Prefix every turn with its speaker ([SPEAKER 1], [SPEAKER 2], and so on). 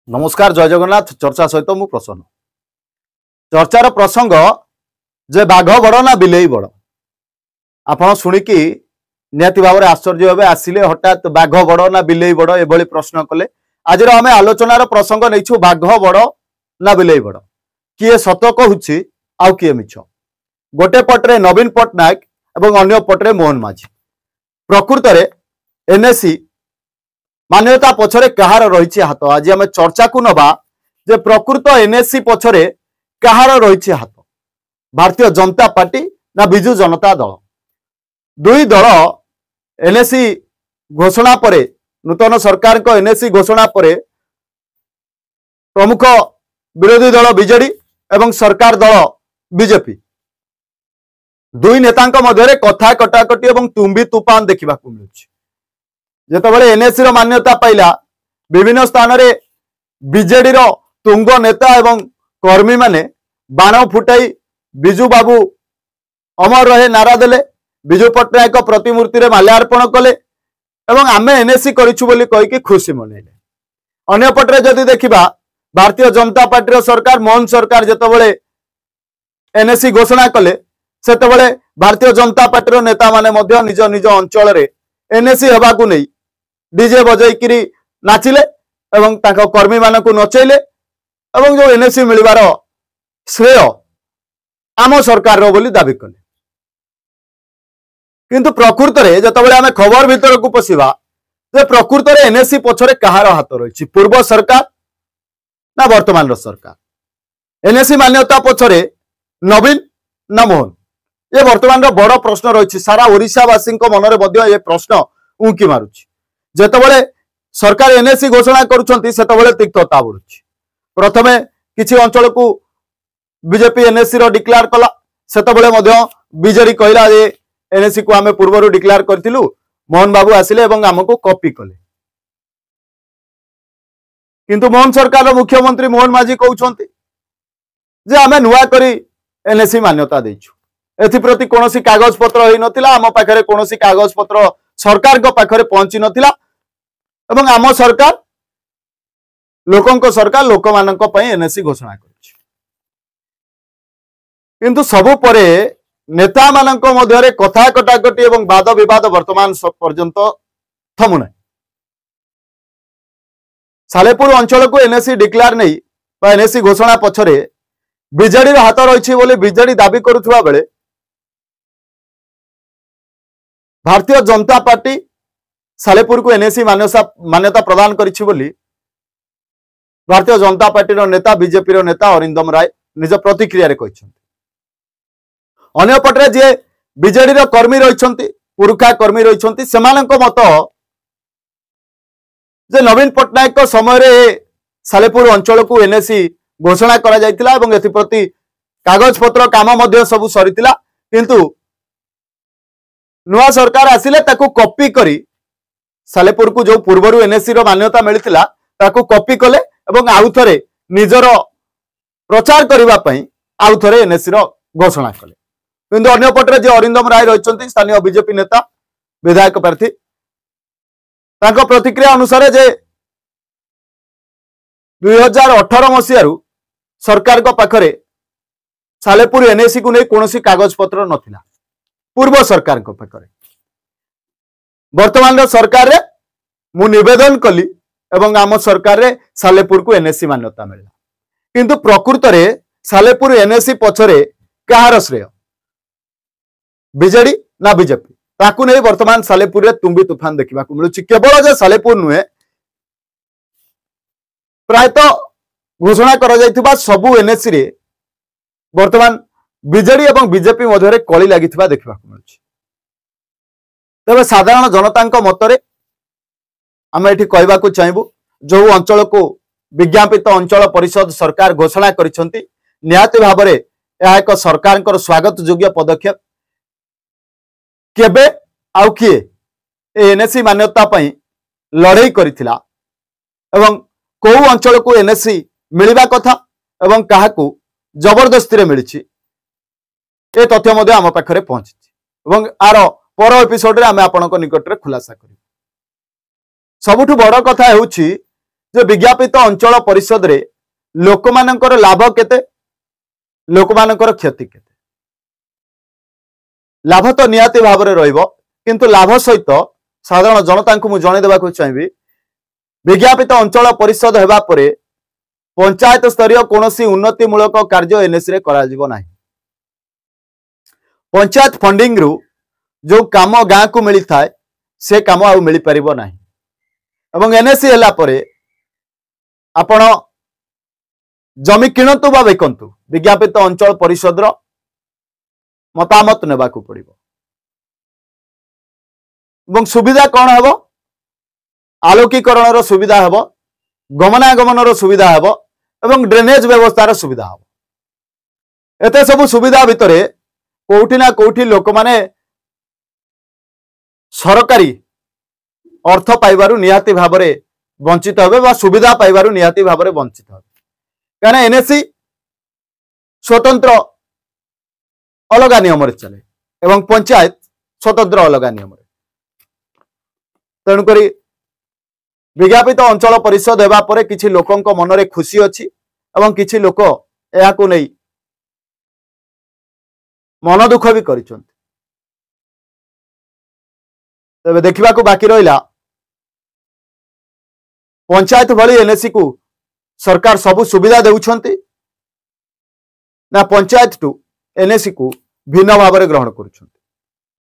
[SPEAKER 1] नमस्कार जय जगन्नाथ चर्चा सहित मु प्रसन्न चर्चार प्रसंग जे बाघ बड़ ना बिलेई बड़ आपण शुणिकी निहाती भाव में आश्चर्य हे आसिले हठात बाघ बड़ ना बिलेई बड़ एभली प्रश्न कले। आज आम आलोचनार प्रसंग नहीं बाघ बड़ ना बिलेई बड़ किए सत कहूँ आउ किए मिछ। गोटे पटरे नवीन पट्टनायक एवं अन्य पटरे मोहन माझी। प्रकृत में एनएससी मान्यता पछरे कहार रही हाथ। आज आम चर्चा को नबा जे प्रकृत एनएससी पछरे कहार रही हाथ, भारतीय जनता पार्टी ना बिजु जनता दल। दुई दल एनएससी घोषणा परे नूतन सरकार को एनएससी घोषणा परे प्रमुख विरोधी दल बीजेडी एवं सरकार दल बीजेपी दुई नेतांक मध्य कथा कटाकटी एवं तुम्बी तुफान देखा मिलूँ। जेतबेले एनएससी मान्यता पाइला विभिन्न स्थान रे बीजेडी रो तुंग नेता एवं कर्मी माने बाण फुटाई बिजू बाबू अमर रहे नारा देले, बिजू पट्टनायक प्रतिमूर्ति रे माल्यार्पण कले एवं आमे एनएससी करिछु बोली कहिके खुशी मनेले। अन्य पटरे जदि देखिबा भारतीय जनता पार्टी सरकार मोहन सरकार जेतबेले एनएससी घोषणा कले सेतबेले भारतीय जनता पार्टी नेता माने मध्य निज निज अंचल रे एनएससी हेबाकु नहीं डीजे बजैकिरी नाचिले एवं ताको कर्मी मानकु नचैले एवं जो एनएससी मिलिबार श्रेय आम सरकार रो बोली दाबी कले। किंतु प्रकृत रे जतबेले आमे खबर भीतर को पसिबा जे प्रकृत रे एनएससी पछरे कहार हाथ रही, पूर्व सरकार ना वर्तमान रो सरकार। एनएससी मान्यता पछरे नवीन ना मोहन, ये वर्तमान रो बड़ प्रश्न रही। सारा ओडिशावासी मनरे मध्य ये प्रश्न उंकी मारुछि। जेतबेले सरकार एनएससी घोषणा करुछंती सेतबेले तिक्तता बढ़ुछि। प्रथमे किछि अंचल को बीजेपी एनएससी रो डिक्लेयर कला, सेतबेले मध्य बीजेडी कहला जे एनएससी को आमे पूर्वरु डिक्लेयर करथिलु, मोहन बाबू आसिले एवं हमको कॉपी कले। किंतु मोहन सरकार रो मुख्यमंत्री मोहन माझी कहउछंती जे आमे नुआ करी एनएससी मान्यता देइछु। एथिप्रति कोनोसी कागज पत्र होई नथिला, आम पाखरे कोनोसी कागज पत्र सरकार को पाखरे पहुंची नथिला एवं आम सरकार लोकंको सरकार लोक मानक पई एनएससी घोषणा करिछि। किंतु सबु परे नेता मानक मध्यरे कथा कटाकटी एवं वाद विवाद वर्तमान पर्यंत थमुने। सालेपुर अंचल को एनएससी डिक्लेयर नहीं बा एनएससी घोषणा पछरे बीजेडी हाथ रही बोली बीजेडी दाबी करुवा बेले भारतीय जनता पार्टी सालेपुर को एनएससी मान्यता प्रदान करिछि बोली भारतीय जनता पार्टी रो नेता बीजेपी रो नेता अरिंदम राय निज प्रतिक्रिया रे कहिसंती। अन्य पटरे जे बीजेडी रो कर्मी रहिसंती, पुरुखा कर्मी रहिसंती, सेमानक मत जे नवीन पट्टनायक को समय रे सालेपुर अंचल को एनएससी घोषणा करा जायतिला एवं एथिप्रति कागज पत्र काम मध्य सब सरीतिला। किंतु नुआ सरकार आसिले ताकू कॉपी करी सालेपुर को जो पूर्वरु एनएससी रो मान्यता मिलितिला ताकू कॉपी कले एवं आउ थरे निजर प्रचार करबा पई आउ थरे एनएससी रो घोषणा कले। किंतु अन्य पटरे जे अरिंदम राय रहिसंती स्थानीय बीजेपी नेता विधायक प्रार्थी, तांको प्रतिक्रिया अनुसार जे 2018 मसीह सरकार को पाखरे सालेपुर एनएससी को नहीं कौन कागज पत्र नथिला पूर्व सरकार को पाखरे। वर्तमान सरकार रे मु निवेदन कली एवं आम सरकार रे सालेपुर को एनएससी मान्यता मिला। किंतु प्रकृत रे सालेपुर एनएससी पछरे कहार श्रेय, बीजेडी ना बीजेपी, ताकू नहीं वर्तमान सालेपुर रे तुम्बी तुफान देखा मिलूँ। केवल जे सालेपुर नुहे प्रायतः घोषणा करा जायथिबा सबु एनएससी रे वर्तमान बीजेडी एवं बीजेपी मध्य कली लागिथिबा देखा मिलूँ। तबे साधारण जनता मतरे आम ये कहवाक चाहबू जो अंचल को विज्ञापित अंचल परिषद सरकार घोषणा करिसंती निहाती भाव में यह एक सरकार स्वागत योग्य पदक्षेप। केबे आउ किए एनएससी मान्यता पई लड़ाई करिथिला एवं को अंचल को एनएससी मिलवा कथा एवं काहाकू जबरदस्ती रे मिली ए तथ्य मध्य आम पाखरे पहुंची एवं आर पर एपिसोड रे आमे आपनक निकट रे खुलासा करिबु। सबुठु बड़ कथा हेउछि जे विज्ञापित अंचल परिषद रे लोक मानकर लाभ केते लोक मानकर क्षति केते लाभ तो निहाती भाव में रहिबो किंतु लाभ सहित साधारण जनता को जन देवाक चाहिए विज्ञापित अंचल परिषद हेबा परे पंचायत स्तरीय कौनसी उन्नतिमूलक कार्य एनएसी रे करा जिवो नाही पंचायत फंडिंग रु जो काम गाँ को मिली थाए से काम आ मिल पार ना एवं एनएसी है आपण जमी किणतु बा बिकंतु विज्ञापित अंचल परिषद मतामत नेबाकू पड़िबो एवं सुविधा कौन हेबो आलोकीकरण सुविधा हेबो गमनागमन सुविधा हेबो एवं ड्रेनेज व्यवस्थार सुविधा हेबो एते सब सुविधा भितरे कोठी ना कोठी लोक माने सरकारी अर्थ पाइबारु निहाती भाव में वंचित हे सुविधा पाइबारु निहाती भाव में वंचित हे कहना एनएसी स्वतंत्र अलग नियम चले एवं पंचायत स्वतंत्र अलग नियम तेणुक विज्ञापित अंचल परिषद हेबा परे किछि लोकंक मनरे खुशी अछि एवं किछि लोक एहाकु नै मन दुख भी करिसंत तबे देखिबाकू बाकी रहिला पंचायत भली एनएसी को सरकार सबु सुविधा देउछंती ना पंचायत टू एनएसी को भिन्न भाव में ग्रहण करुछंती।